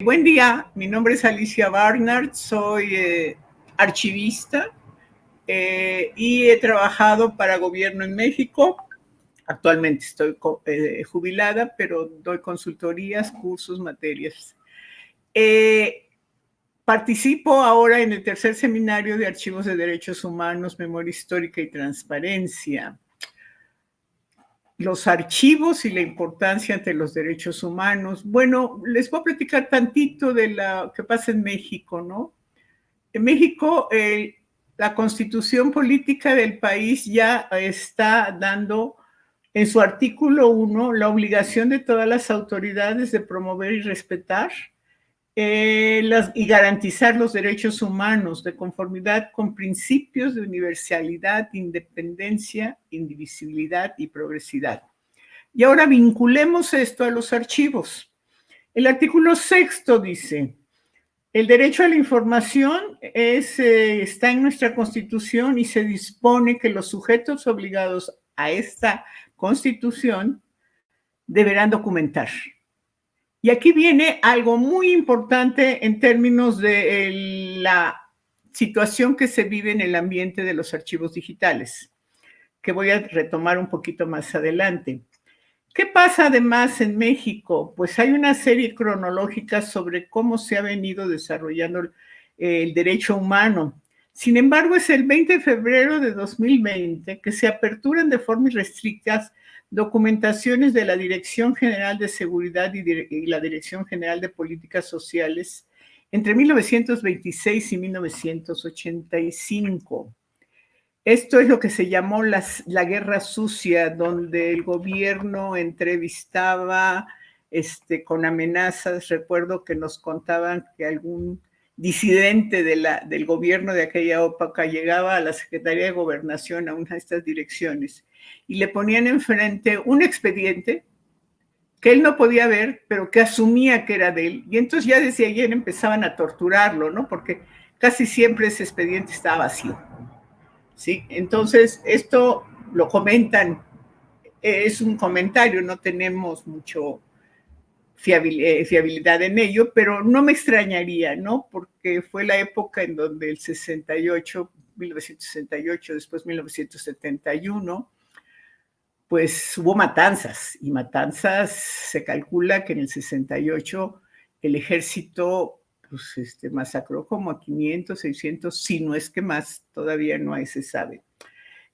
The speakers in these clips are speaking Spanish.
Buen día, mi nombre es Alicia Barnard, soy archivista y he trabajado para gobierno en México. Actualmente estoy jubilada, pero doy consultorías, cursos, materias. Participo ahora en el tercer seminario de Archivos de Derechos Humanos, Memoria Histórica y Transparencia. Los archivos y la importancia ante los derechos humanos. Bueno, les voy a platicar tantito de lo que pasa en México, ¿no? En México, la constitución política del país ya está dando en su artículo 1 la obligación de todas las autoridades de promover y respetar y garantizar los derechos humanos de conformidad con principios de universalidad, independencia, indivisibilidad y progresividad. Y ahora vinculemos esto a los archivos. El artículo 6 dice: el derecho a la información está en nuestra Constitución y se dispone que los sujetos obligados a esta Constitución deberán documentar. Y aquí viene algo muy importante en términos de la situación que se vive en el ambiente de los archivos digitales, que voy a retomar un poquito más adelante. ¿Qué pasa además en México? Pues hay una serie cronológica sobre cómo se ha venido desarrollando el derecho humano. Sin embargo, es el 20 de febrero de 2020 que se aperturan de forma irrestricta documentaciones de la Dirección General de Seguridad y la Dirección General de Políticas Sociales entre 1926 y 1985. Esto es lo que se llamó la Guerra Sucia, donde el gobierno entrevistaba con amenazas. Recuerdo que nos contaban que algún disidente del gobierno de aquella época llegaba a la Secretaría de Gobernación, a una de estas direcciones, y le ponían enfrente un expediente que él no podía ver, pero que asumía que era de él. Y entonces ya desde ayer empezaban a torturarlo, ¿no? Porque casi siempre ese expediente estaba vacío. ¿Sí? Entonces, esto lo comentan, es un comentario, no tenemos mucho fiabilidad en ello, pero no me extrañaría, ¿no? Porque fue la época en donde el 68, 1968, después 1971, pues hubo matanzas, y matanzas se calcula que en el 68 el ejército pues, masacró como a 500, 600, si no es que más, todavía no se sabe.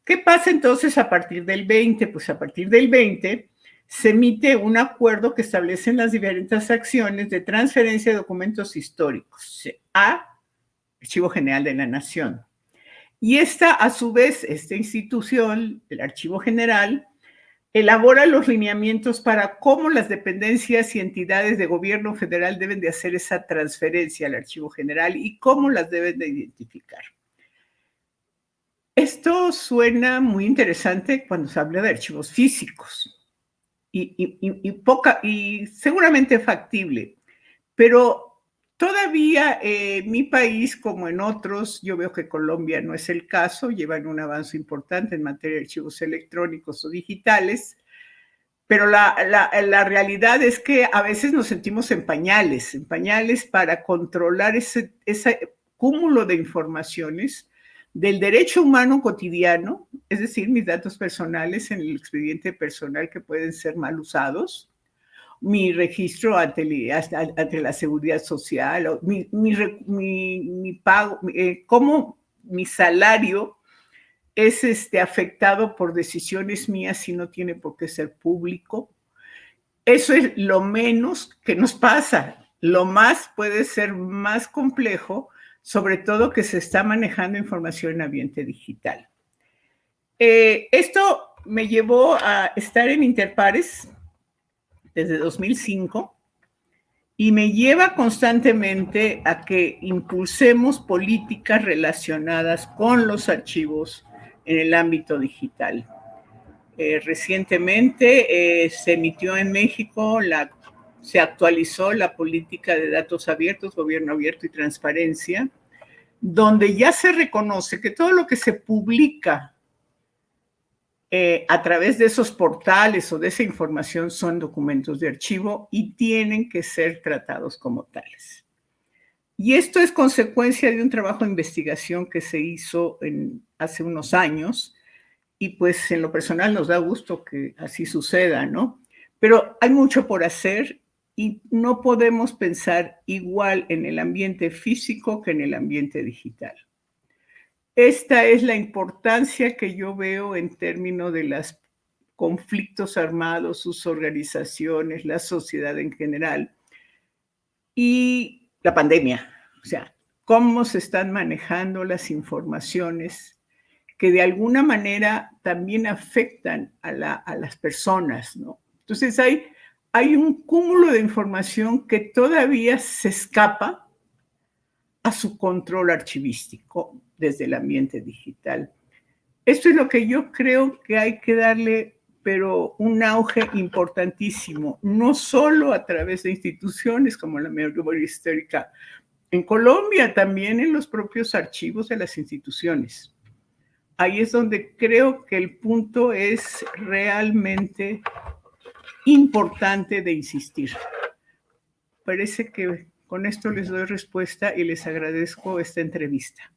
¿Qué pasa entonces a partir del 20? Pues a partir del 20 se emite un acuerdo que establece las diferentes acciones de transferencia de documentos históricos a Archivo General de la Nación. Y a su vez, esta institución, el Archivo General, elabora los lineamientos para cómo las dependencias y entidades de gobierno federal deben de hacer esa transferencia al Archivo General y cómo las deben de identificar. Esto suena muy interesante cuando se habla de archivos físicos y seguramente factible, pero todavía en mi país, como en otros, yo veo que Colombia no es el caso, llevan un avance importante en materia de archivos electrónicos o digitales, pero la realidad es que a veces nos sentimos en pañales para controlar ese cúmulo de informaciones del derecho humano cotidiano, es decir, mis datos personales en el expediente personal que pueden ser mal usados, mi registro ante la seguridad social, mi pago, cómo mi salario es afectado por decisiones mías y no tiene por qué ser público. Eso es lo menos que nos pasa. Lo más puede ser más complejo, sobre todo que se está manejando información en ambiente digital. Esto me llevó a estar en Interpares desde 2005 y me lleva constantemente a que impulsemos políticas relacionadas con los archivos en el ámbito digital. Recientemente se emitió en México, se actualizó la política de datos abiertos, gobierno abierto y transparencia, donde ya se reconoce que todo lo que se publica a través de esos portales o de esa información son documentos de archivo y tienen que ser tratados como tales. Y esto es consecuencia de un trabajo de investigación que se hizo hace unos años y pues en lo personal nos da gusto que así suceda, ¿no? Pero hay mucho por hacer y no podemos pensar igual en el ambiente físico que en el ambiente digital. Esta es la importancia que yo veo en términos de los conflictos armados, sus organizaciones, la sociedad en general y la pandemia. O sea, cómo se están manejando las informaciones que de alguna manera también afectan a las personas, ¿no? Entonces hay un cúmulo de información que todavía se escapa a su control archivístico desde el ambiente digital. Esto es lo que yo creo que hay que darle, pero un auge importantísimo, no solo a través de instituciones como la memoria histórica en Colombia, también en los propios archivos de las instituciones. Ahí es donde creo que el punto es realmente importante de insistir. Parece que con esto les doy respuesta y les agradezco esta entrevista.